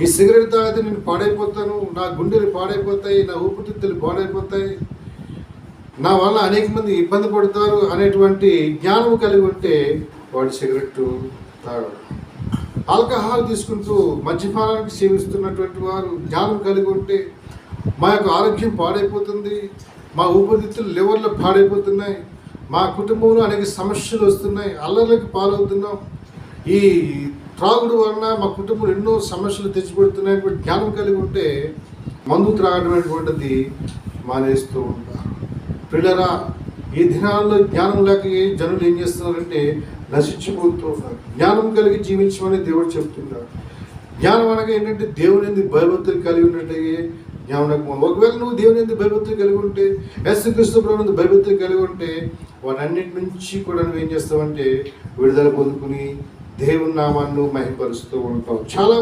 ఈ సిగరెట్ తాగితే నేను పాడైపోతాను, నా గుండెలు పాడైపోతాయి, నా ఊపిరితిత్తులు పాడైపోతాయి, నా వల్ల అనేక మంది ఇబ్బంది పడతారు అనేటువంటి జ్ఞానం కలిగి ఉంటే వాడు సిగరెట్ తాగడు. ఆల్కహాల్ తీసుకుంటూ మద్యపానానికి సేవిస్తున్నటువంటి వారు జ్ఞానం కలిగి ఉంటే మా యొక్క ఆరోగ్యం పాడైపోతుంది, మా ఊపిరితిత్తులు లివర్లు పాడైపోతున్నాయి, మా కుటుంబంలో అనేక సమస్యలు వస్తున్నాయి, అల్లర్లకు పాలవుతున్నాం, ఈ త్రాగుడు వలన మా కుటుంబంలో ఎన్నో సమస్యలు తెచ్చిపెడుతున్నాయటువంటి జ్ఞానం కలిగి ఉంటే మందు త్రాగటువంటిది మానేస్తూ ఉంటారు. పిల్లరా, ఈ దినాల్లో జ్ఞానం లేక జనులు ఏం చేస్తున్నారంటే నశించిపోతూ ఉన్నారు. జ్ఞానం కలిగి జీవించమని దేవుడు చెప్తున్నాడు. జ్ఞానం అనగా ఏంటంటే దేవుని ఎందుకు భయభక్తులు కలిగి ఉన్నట్టే జ్ఞానం. ఒకవేళ నువ్వు దేవుని ఎందుకు భయభక్తులు కలిగి ఉంటే, యేసుక్రీస్తు ప్రభువునందు భయభక్తులు కలిగి ఉంటే వాటన్నిటి నుంచి కూడా నువ్వు ఏం చేస్తావంటే విడుదల పొందుకుని దేవుని నామాన్ని మహిమపరుస్తూ ఉంటావు. చాలా